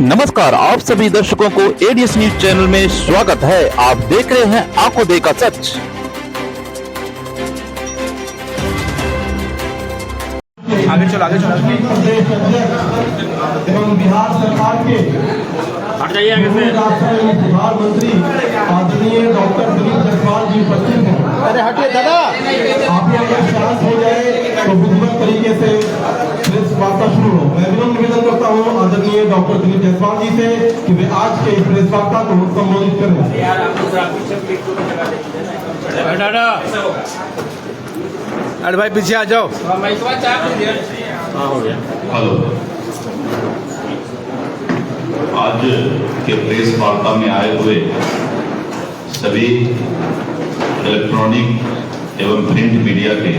नमस्कार, आप सभी दर्शकों को एडीएस न्यूज चैनल में स्वागत है। आप देख रहे हैं आंखों देखा सच। आगे चलो एवं बिहार सरकार के हट जाइए आगे से। बिहार मंत्री आदरणीय डॉक्टर दिलीप जायसवाल जी उपस्थित हैं। अरे हटिए दादा। आप ये अगर शांत हो जाए तो विधिवत तरीके से प्रेस वार्ता शुरू हो। मैं विनम्र निवेदन करता हूँ आदरणीय डॉक्टर दिलीप जायसवाल जी से कि वे आज के प्रेस वार्ता को संबोधित करें। अरे भाई पीछे आ जाओ। हेलो, आज के प्रेस वार्ता में आए हुए सभी इलेक्ट्रॉनिक एवं प्रिंट मीडिया के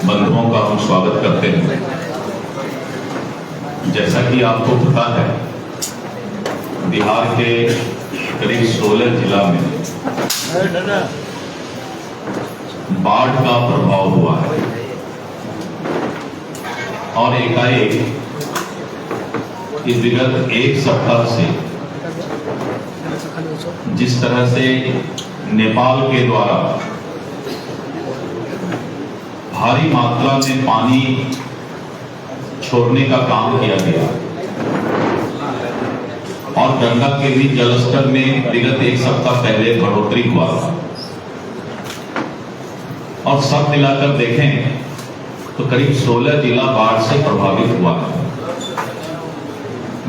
बंधुओं का हम स्वागत करते हैं। जैसा कि आपको पता है, बिहार के करीब 16 जिला में बाढ़ का प्रभाव हुआ है और एकाएक इस विगत एक सप्ताह से जिस तरह से नेपाल के द्वारा भारी मात्रा में पानी छोड़ने का काम किया गया और गंगा के भी जलस्तर में विगत एक सप्ताह पहले बढ़ोतरी हुआ और सब मिलाकर देखें तो करीब 16 जिला बाढ़ से प्रभावित हुआ है।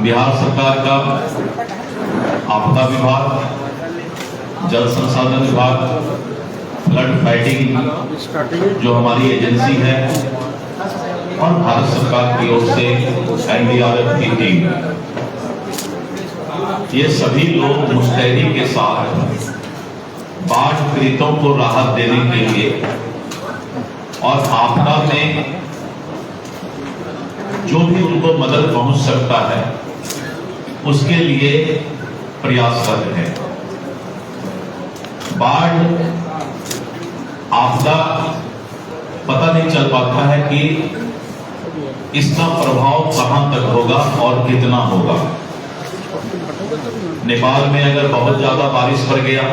बिहार सरकार का आपदा विभाग, जल संसाधन विभाग, फ्लड फाइटिंग जो हमारी एजेंसी है और भारत सरकार की ओर से एनडीआरएफ की टीम, ये सभी लोग मुस्तैदी के साथ बाढ़ पीड़ितों को राहत देने के लिए और आपदा में जो भी उनको मदद पहुंच सकता है उसके लिए प्रयासरत है। बाढ़ आपदा पता नहीं चल पाता है कि इसका प्रभाव कहां तक होगा और कितना होगा। नेपाल में अगर बहुत ज्यादा बारिश पड़ गया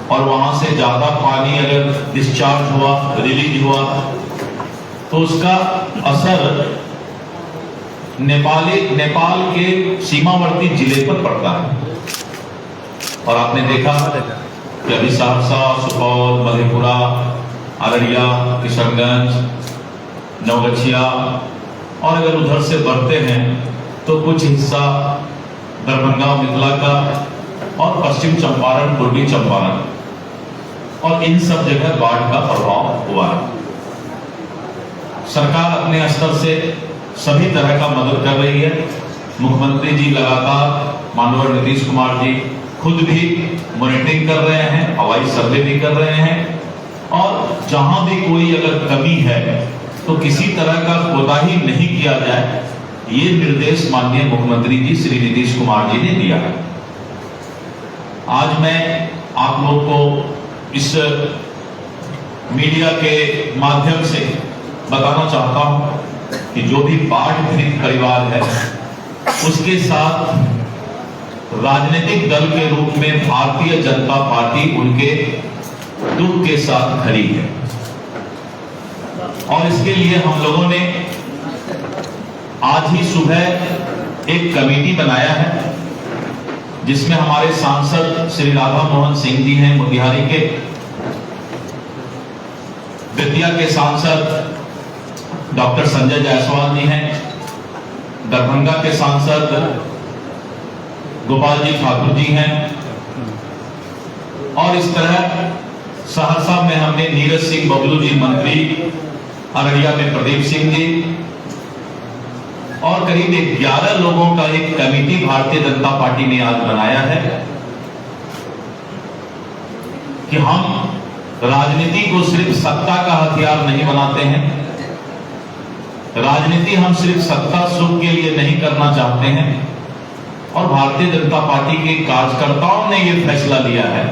और वहां से ज्यादा पानी अगर डिस्चार्ज हुआ, रिलीज हुआ, तो उसका असर नेपाल के सीमावर्ती जिले पर पड़ता है। और आपने देखा कि अभी सहरसा, सुपौल, मधेपुरा, अररिया, किशनगंज, नवगछिया और अगर उधर से बढ़ते हैं तो कुछ हिस्सा दरभंगा, मिथिला का और पश्चिम चंपारण, पूर्वी चंपारण और इन सब जगह बाढ़ का प्रभाव हुआ है। सरकार अपने स्तर से सभी तरह का मदद कर रही है। मुख्यमंत्री जी लगातार, माननीय नीतीश कुमार जी खुद भी मॉनिटरिंग कर रहे हैं, हवाई सर्वे भी कर रहे हैं और जहां भी कोई अगर कमी है तो किसी तरह का कोताही नहीं किया जाए, ये निर्देश माननीय मुख्यमंत्री जी श्री नीतीश कुमार जी ने दिया है। आज मैं आप लोग को इस मीडिया के माध्यम से बताना चाहता हूं कि जो भी बाढ़ पीड़ित परिवार है उसके साथ राजनीतिक दल के रूप में भारतीय जनता पार्टी उनके दुख के साथ खड़ी है और इसके लिए हम लोगों ने आज ही सुबह एक कमेटी बनाया है जिसमें हमारे सांसद श्री राधा मोहन सिंह जी हैं मोतिहारी के, बेतिया के सांसद डॉक्टर संजय जायसवाल जी हैं, दरभंगा के सांसद गोपाल जी ठाकुर जी हैं और इस तरह सहरसा में हमने नीरज सिंह बबलू जी मंत्री, अररिया में प्रदीप सिंह जी और करीब 11 लोगों का एक कमेटी भारतीय जनता पार्टी ने आज बनाया है कि हम राजनीति को सिर्फ सत्ता का हथियार नहीं बनाते हैं। राजनीति हम सिर्फ सत्ता सुख के लिए नहीं करना चाहते हैं और भारतीय जनता पार्टी के कार्यकर्ताओं ने यह फैसला लिया है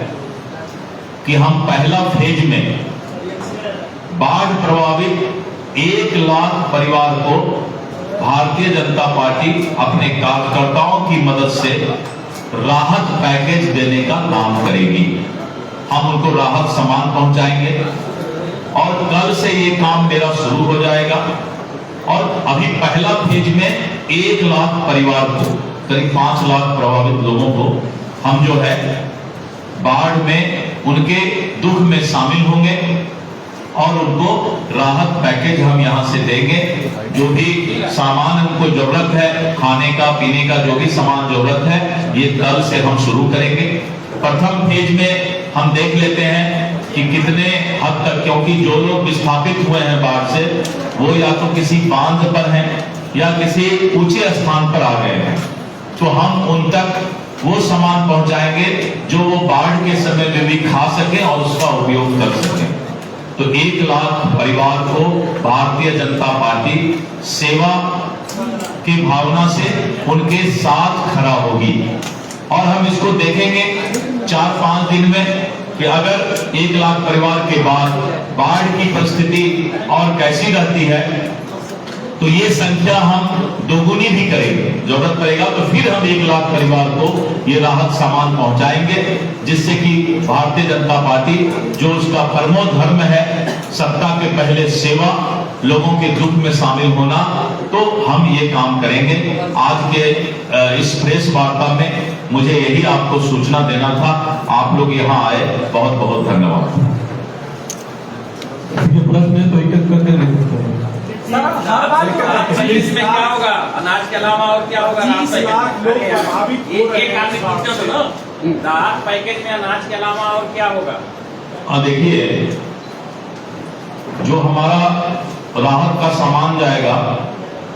कि हम पहला फेज में बाढ़ प्रभावित 1 लाख परिवार को भारतीय जनता पार्टी अपने कार्यकर्ताओं की मदद से राहत पैकेज देने का काम करेगी। हम उनको राहत सामान पहुंचाएंगे और कल से ये काम मेरा शुरू हो जाएगा। और अभी पहला फेज में 1 लाख परिवार को, करीब 5 लाख प्रभावित लोगों को हम जो है बाढ़ में उनके दुख में शामिल होंगे और उनको राहत पैकेज हम यहां से देंगे। जो भी सामान उनको जरूरत है, खाने का पीने का जो भी सामान जरूरत है, ये कल से हम शुरू करेंगे। प्रथम फेज में हम देख लेते हैं कि कितने हद तक, क्योंकि जो लोग विस्थापित हुए हैं बाढ़ से, वो या तो किसी बांध पर हैं या किसी ऊंचे स्थान पर आ गए हैं, तो हम उन तक वो सामान पहुंचाएंगे जो वो बाढ़ के समय में भी खा सके और उसका उपयोग कर सके। तो 1 लाख परिवार को भारतीय जनता पार्टी सेवा की भावना से उनके साथ खड़ा होगी। और हम इसको देखेंगे 4-5 दिन में कि अगर 1 लाख परिवार के बाद बाढ़ की परिस्थिति और कैसी रहती है, तो ये संख्या हम दोगुनी भी करेंगे। जरूरत पड़ेगा तो फिर हम 1 लाख परिवार को ये राहत सामान पहुंचाएंगे, जिससे कि भारतीय जनता पार्टी, जो उसका परमो धर्म है सत्ता के पहले सेवा, लोगों के दुख में शामिल होना, तो हम ये काम करेंगे। आज के इस प्रेस वार्ता में मुझे यही आपको सूचना देना था। आप लोग यहाँ आए, बहुत बहुत धन्यवाद। प्रश्न तो एक करके नहीं सकते। इसमें क्या होगा, अनाज के अलावा और क्या होगा? 30 लाख लोग प्रभावित हो रहे एक आदमी पूछना तो ना, राहत पैकेज में अनाज के अलावा और क्या होगा? देखिए, जो हमारा राहत का सामान जाएगा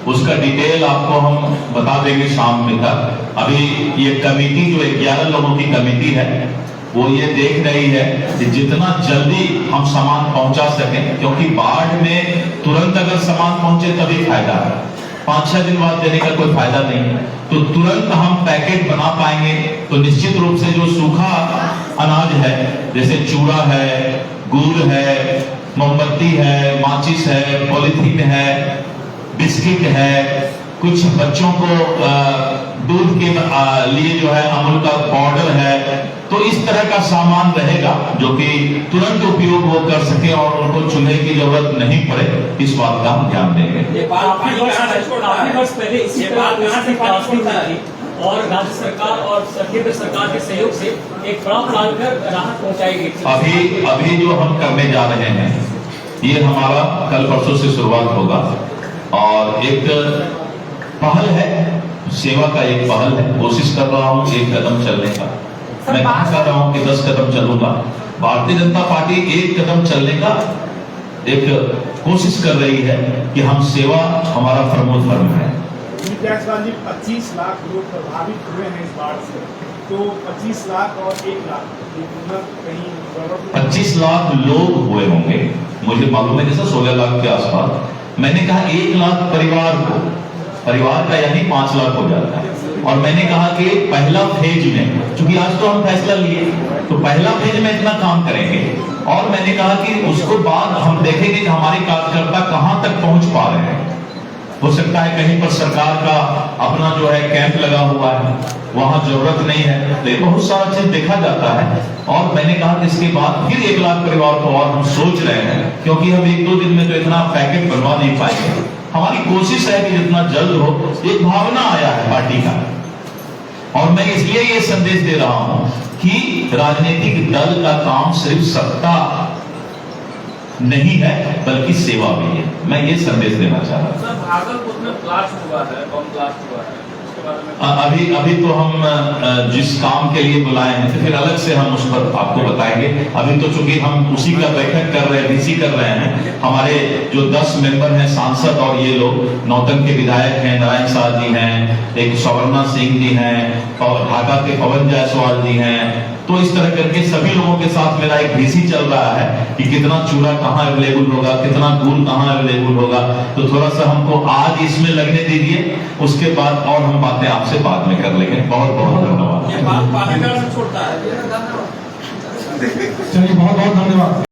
उसका डिटेल आपको हम बता देंगे शाम में तक। अभी ये कमेटी, जो 11 लोगों की कमेटी है, वो ये देख रही है कि जितना जल्दी हम सामान पहुंचा सकें, क्योंकि बाढ़ में तुरंत अगर सामान पहुंचे तभी फायदा है, 5-6 दिन बाद देने का कोई फायदा नहीं है। तो तुरंत हम पैकेट बना पाएंगे तो निश्चित रूप से जो सूखा अनाज है, जैसे चूड़ा है, गुड़ है, मोमबत्ती है, माचिस है, पॉलीथीन है, बिस्किट है, कुछ बच्चों को दूध के लिए जो है अमूल का पाउडर है, तो इस तरह का सामान रहेगा जो कि तुरंत उपयोग वो कर सके और उनको चूल्हे की जरूरत नहीं पड़े। इस बात का हम ध्यान देंगे। काफी वर्ष पहले इसी और राज्य सरकार और केंद्र सरकार के सहयोग से एक बड़ा प्लान कर राहत पहुंचाई गई। अभी जो हम करने जा रहे हैं, ये हमारा कल परसों से शुरुआत होगा और एक पहल है, सेवा का एक पहल है। कोशिश कर रहा हूँ 1 कदम चलने का। मैं कहा कर रहा हूँ कि 10 कदम चलूंगा। भारतीय जनता पार्टी 1 कदम चलने का एक कोशिश कर रही है कि हम सेवा, हमारा परमो धर्म है। जायसवाल जी, 25 लाख लोग प्रभावित हुए हैं इस बाढ़ से, तो 25 लाख और 1 लाख कहीं 25 लाख लोग हुए होंगे, मुझे मालूम है, जैसा 16 लाख के आसपास। मैंने कहा 1 लाख परिवार को, परिवार का यानी 5 लाख हो जाता है। और मैंने कहा कि पहला फेज में, क्योंकि आज तो हम फैसला लिए, तो पहला फेज में इतना काम करेंगे और मैंने कहा कि उसको बाद हम देखेंगे कि हमारे कार्यकर्ता कहां तक पहुंच पा रहे हैं। हो सकता है कहीं पर सरकार का अपना जो है कैंप लगा हुआ है, वहां जरूरत नहीं है, तो बहुत सारा चीज देखा जाता है। और मैंने कहा कि इसके बाद फिर 1 लाख परिवार को और हम सोच रहे हैं, क्योंकि हम 1-2 दिन में तो इतना पैकेट बनवा नहीं पाएंगे। हमारी कोशिश है कि जितना जल्द हो। एक भावना आया है पार्टी का, और मैं इसलिए ये संदेश दे रहा हूं कि राजनीतिक दल का काम सिर्फ सत्ता नहीं है बल्कि सेवा भी है। मैं ये संदेश देना चाह रहा हूं। सर, भागलपुर में ब्लास्ट हुआ है, बम ब्लास्ट हुआ है, उसके बारे में अभी तो हम जिस काम के लिए बुलाए हैं, तो फिर अलग से हम उस पर आपको बताएंगे। अभी तो चूंकि हम उसी का बैठक कर रहे हैं, डीसी कर रहे हैं। हमारे जो 10 मेंबर हैं सांसद और ये लोग, नौतन के विधायक हैं, नारायण शाह जी हैं, एक सवर्णा सिंह जी हैं और ढाका के पवन जायसवाल जी हैं। तो इस तरह करके सभी लोगों के साथ मेरा एक डीसी चल रहा है कि कितना चूड़ा कहाँ अवेलेबल होगा, कितना गुड़ कहाँ अवेलेबल होगा। तो थोड़ा सा हमको आज इसमें लगने दीजिए, उसके बाद और हम बातें आपसे बाद में कर लेंगे। बहुत बहुत धन्यवाद। ये बात पालेकर से छोड़ता है। चलिए, बहुत बहुत धन्यवाद।